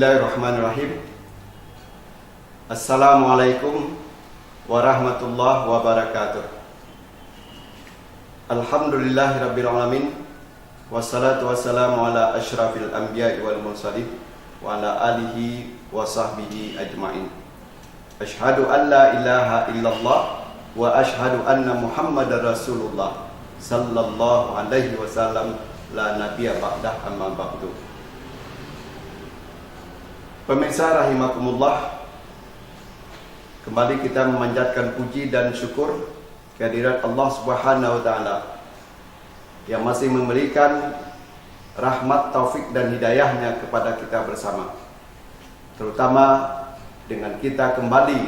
Bismillahirrahmanirrahim. Assalamualaikum warahmatullahi wabarakatuh. Alhamdulillahirabbil alamin. Wassalatu wassalamu ala asyrafil anbiya'i wal mursalin wa ala alihi wa sahbihi ajma'in. Asyhadu an la ilaha illallah wa asyhadu anna Muhammadar Rasulullah sallallahu alaihi wasallam la nabiyya ba'dah amma ba'du. Pemirsa rahimakumullah, kembali kita memanjatkan puji dan syukur kehadirat Allah Subhanahu wa taala yang masih memberikan rahmat, taufik dan hidayahnya kepada kita bersama. Terutama dengan kita kembali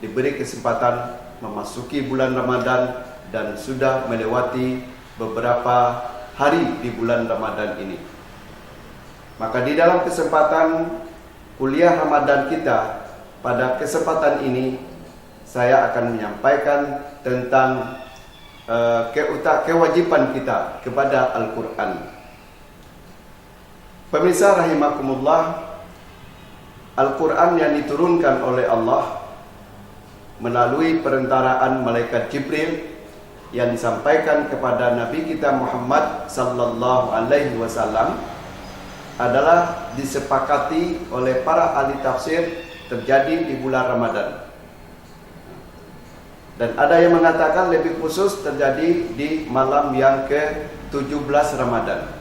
diberi kesempatan memasuki bulan Ramadan dan sudah melewati beberapa hari di bulan Ramadan ini. Maka di dalam kesempatan kuliah Ramadan kita pada kesempatan ini, saya akan menyampaikan tentang kewajiban kita kepada Al-Quran. Pemirsa rahimakumullah, Al-Quran yang diturunkan oleh Allah melalui perentaraan malaikat Jibril yang disampaikan kepada Nabi kita Muhammad sallallahu alaihi wasallam adalah disepakati oleh para ahli tafsir terjadi di bulan Ramadan. Dan ada yang mengatakan lebih khusus terjadi di malam yang ke-17 Ramadan.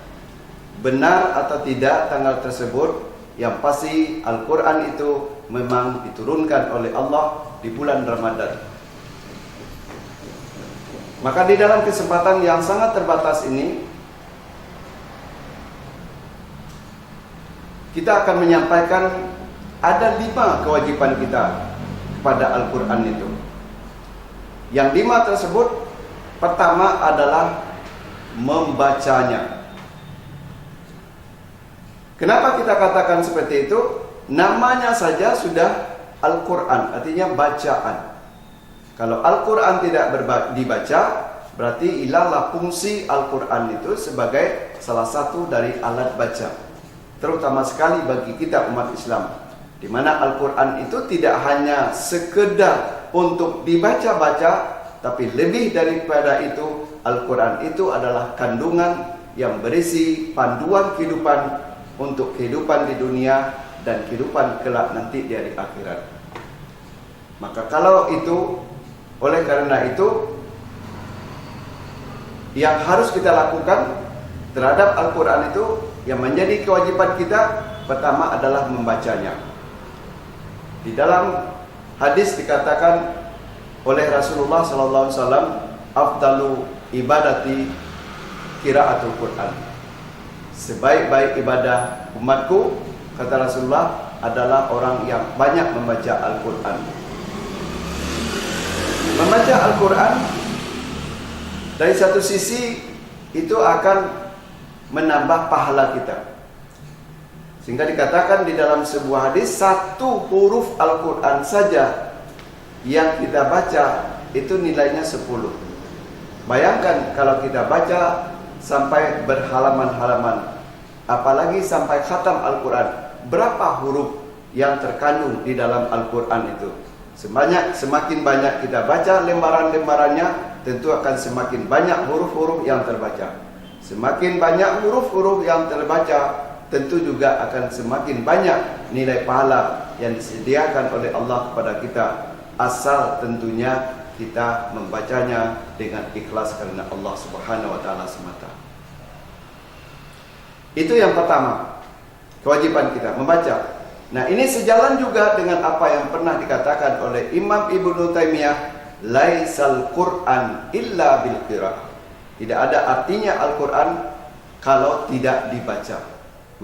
Benar atau tidak tanggal tersebut, yang pasti Al-Quran itu memang diturunkan oleh Allah di bulan Ramadan. Maka di dalam kesempatan yang sangat terbatas ini, kita akan menyampaikan ada 5 kewajiban kita kepada Al-Quran itu. Yang 5 tersebut, pertama adalah membacanya. Kenapa kita katakan seperti itu? Namanya saja sudah Al-Quran, artinya bacaan. Kalau Al-Quran tidak dibaca, berarti hilanglah fungsi Al-Quran itu sebagai salah satu dari alat baca. Terutama sekali bagi kita umat Islam, di mana Al-Quran itu tidak hanya sekedar untuk dibaca-baca, tapi lebih daripada itu, Al-Quran itu adalah kandungan yang berisi panduan kehidupan untuk kehidupan di dunia dan kehidupan kelak nanti di hari akhirat. Maka kalau itu, oleh karena itu, yang harus kita lakukan terhadap Al-Quran itu, yang menjadi kewajiban kita, pertama adalah membacanya. Di dalam hadis dikatakan oleh Rasulullah SAW, afdalu ibadati qiraatul Quran. Sebaik-baik ibadah umatku, kata Rasulullah, adalah orang yang banyak membaca Al-Quran. Membaca Al-Quran dari satu sisi itu akan menambah pahala kita. Sehingga dikatakan di dalam sebuah hadis, 1 huruf Al-Quran saja yang kita baca itu nilainya 10. Bayangkan kalau kita baca sampai berhalaman-halaman, apalagi sampai khatam Al-Quran, berapa huruf yang terkandung di dalam Al-Quran itu? Semakin banyak kita baca lembaran-lembarannya, tentu akan semakin banyak huruf-huruf yang terbaca. Semakin banyak huruf-huruf yang terbaca, tentu juga akan semakin banyak nilai pahala yang disediakan oleh Allah kepada kita, asal tentunya kita membacanya dengan ikhlas karena Allah Subhanahu wa taala semata. Itu yang pertama, kewajiban kita membaca. Nah, ini sejalan juga dengan apa yang pernah dikatakan oleh Imam Ibnu Taimiyah, laisal Qur'an illa bil qiraah. Tidak ada artinya Al-Quran kalau tidak dibaca.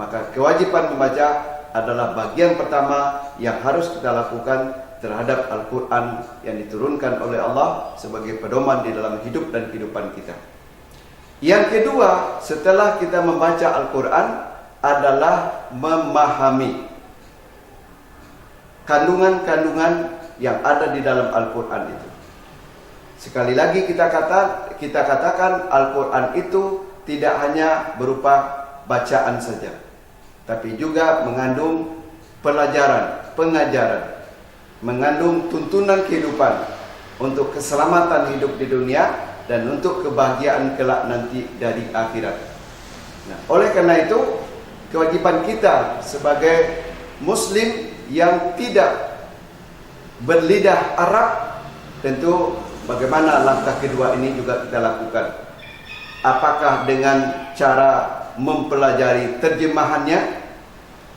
Maka kewajiban membaca adalah bagian pertama yang harus kita lakukan terhadap Al-Quran yang diturunkan oleh Allah sebagai pedoman di dalam hidup dan kehidupan kita. Yang kedua, setelah kita membaca Al-Quran adalah memahami kandungan-kandungan yang ada di dalam Al-Quran itu. Sekali lagi kita katakan Al-Quran itu tidak hanya berupa bacaan saja, tapi juga mengandung pelajaran, pengajaran, mengandung tuntunan kehidupan untuk keselamatan hidup di dunia dan untuk kebahagiaan kelak nanti dari akhirat. Nah, oleh karena itu, kewajiban kita sebagai Muslim yang tidak berlidah Arab, tentu bagaimana langkah kedua ini juga kita lakukan. Apakah dengan cara mempelajari terjemahannya,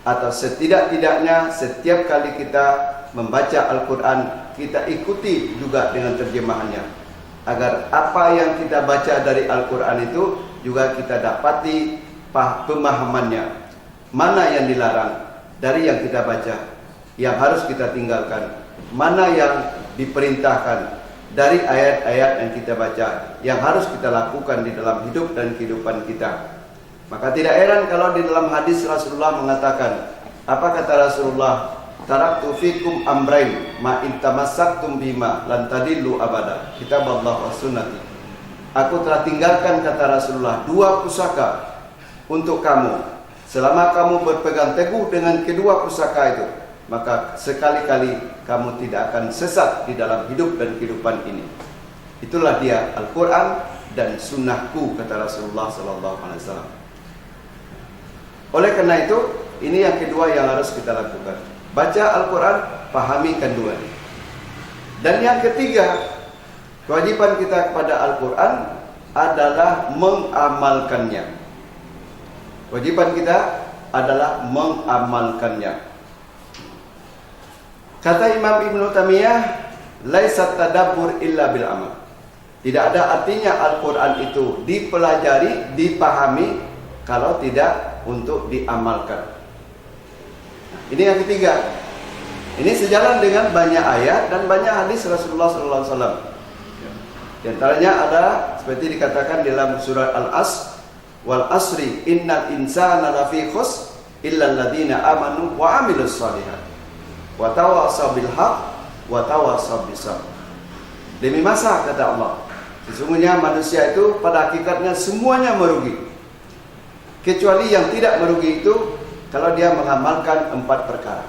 atau setidak-tidaknya setiap kali kita membaca Al-Quran, kita ikuti juga dengan terjemahannya, agar apa yang kita baca dari Al-Quran itu juga kita dapati pemahamannya. Mana yang dilarang dari yang kita baca, yang harus kita tinggalkan, mana yang diperintahkan dari ayat-ayat yang kita baca, yang harus kita lakukan di dalam hidup dan kehidupan kita. Maka tidak heran kalau di dalam hadis Rasulullah mengatakan, apa kata Rasulullah? Taraktu fikum amrain ma in tamassaktum bima lan tadillu abada. Kitab Allah wa sunnati. Aku telah tinggalkan, kata Rasulullah, 2 pusaka untuk kamu. Selama kamu berpegang teguh dengan kedua pusaka itu, maka sekali-kali kamu tidak akan sesat di dalam hidup dan kehidupan ini. Itulah dia Al-Quran dan sunnahku, kata Rasulullah SAW. Oleh karena itu, ini yang kedua yang harus kita lakukan. Baca Al-Quran, pahami kandungannya. Dan yang ketiga, kewajiban kita kepada Al-Quran adalah mengamalkannya. Kewajiban kita adalah mengamalkannya. Kata Imam Ibnu Taimiyah, laisat tadabbur illa bil amal. Tidak ada artinya Al-Quran itu dipelajari, dipahami, kalau tidak untuk diamalkan. Ini yang ketiga. Ini sejalan dengan banyak ayat dan banyak hadis Rasulullah SAW. Di antaranya ada seperti dikatakan dalam surah Al-Asr, wal asri innal insana lafi khusr illa alladziina amanu wa 'amilus shalihat wa tawassaw bil haqq wa tawassaw bis sabr. Demi masa, kata Allah, sesungguhnya manusia itu pada hakikatnya semuanya merugi, kecuali yang tidak merugi itu kalau dia mengamalkan 4 perkara.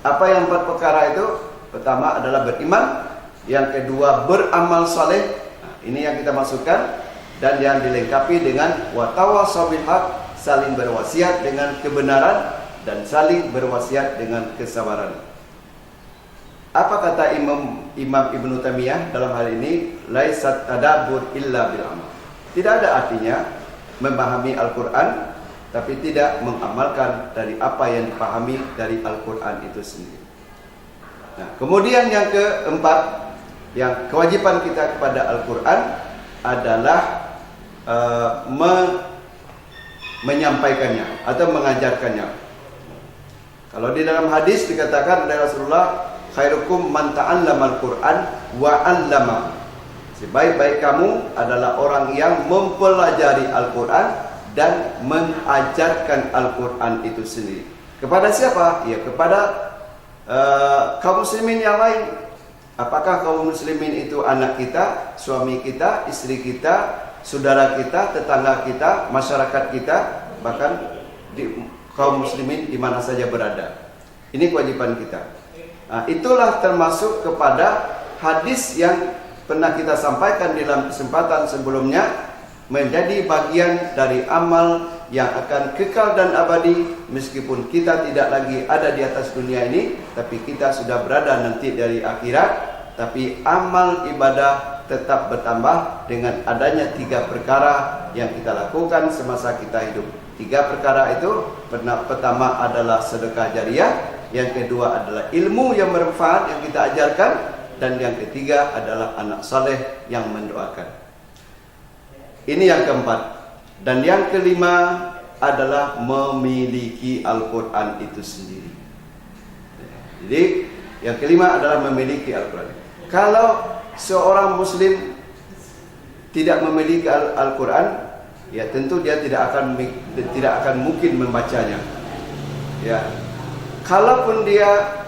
Apa yang 4 perkara itu? Pertama adalah beriman, yang kedua beramal saleh. Nah, ini yang kita masukkan, dan yang dilengkapi dengan wa tawassaw bil haqq, saling berwasiat dengan kebenaran dan saling berwasiat dengan kesabaran. Apa kata Imam Ibnu Taimiyah dalam hal ini? Laisat tadabbur illa bil amal. Tidak ada artinya memahami Al-Quran tapi tidak mengamalkan dari apa yang dipahami dari Al-Quran itu sendiri. Nah, kemudian yang keempat, yang kewajiban kita kepada Al-Quran adalah menyampaikannya atau mengajarkannya. Kalau di dalam hadis dikatakan oleh Rasulullah, khairukum man ta'allama al-Quran wa 'allama. Sebaik-baik kamu adalah orang yang mempelajari Al-Quran dan mengajarkan Al-Quran itu sendiri. Kepada siapa? Ya, kepada kaum muslimin yang lain. Apakah kaum muslimin itu anak kita, suami kita, istri kita, saudara kita, tetangga kita, masyarakat kita, bahkan kaum muslimin di mana saja berada. Ini kewajiban kita. Nah, itulah termasuk kepada hadis yang pernah kita sampaikan dalam kesempatan sebelumnya, menjadi bagian dari amal yang akan kekal dan abadi meskipun kita tidak lagi ada di atas dunia ini, tapi kita sudah berada nanti dari akhirat. Tapi amal ibadah tetap bertambah dengan adanya 3 perkara yang kita lakukan semasa kita hidup. 3 perkara itu, pertama adalah sedekah jariah, yang kedua adalah ilmu yang bermanfaat yang kita ajarkan, dan yang ketiga adalah anak saleh yang mendoakan. Ini yang keempat. Dan yang kelima adalah memiliki Al-Quran itu sendiri. Jadi yang kelima adalah memiliki Al-Quran. Kalau seorang muslim tidak memiliki Al-Quran, ya tentu dia tidak akan mungkin membacanya. Ya. Kalaupun dia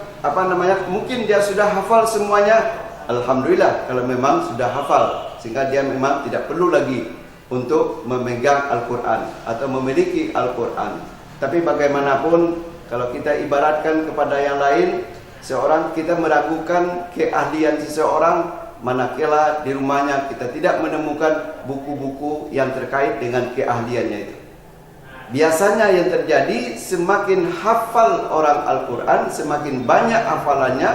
mungkin dia sudah hafal semuanya, alhamdulillah kalau memang sudah hafal, sehingga dia memang tidak perlu lagi untuk memegang Al-Quran atau memiliki Al-Quran. Tapi bagaimanapun, Kalau kita ibaratkan kepada yang lain, kita meragukan keahlian seseorang manakala di rumahnya kita tidak menemukan buku-buku yang terkait dengan keahliannya itu. Biasanya yang terjadi, semakin hafal orang Al-Quran, semakin banyak hafalannya,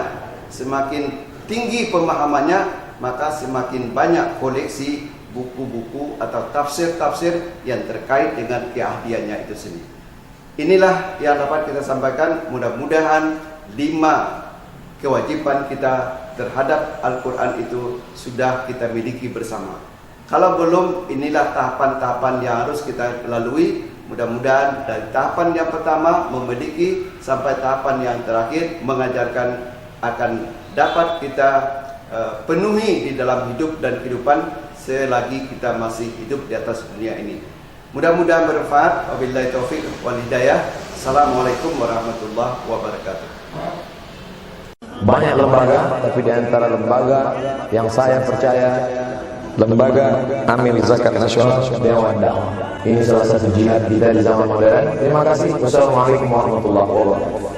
semakin tinggi pemahamannya, maka semakin banyak koleksi buku-buku atau tafsir-tafsir yang terkait dengan keahliannya itu sendiri. Inilah yang dapat kita sampaikan. Mudah-mudahan 5 kewajiban kita terhadap Al-Quran itu sudah kita miliki bersama. Kalau belum, inilah tahapan-tahapan yang harus kita lalui. Mudah-mudahan dari tahapan yang pertama memiliki sampai tahapan yang terakhir mengajarkan akan dapat kita penuhi di dalam hidup dan kehidupan selagi kita masih hidup di atas dunia ini. Mudah-mudahan bermanfaat. Wabillahi taufiq wal hidayah. Assalamualaikum warahmatullahi wabarakatuh. Banyak lembaga, tapi di antara lembaga yang saya percaya, Lembaga Amil Zakat Nasional Dewan Dakwah. Ini salah satu jihad kita di zaman modern. Terima kasih. Wassalamualaikum warahmatullahi wabarakatuh.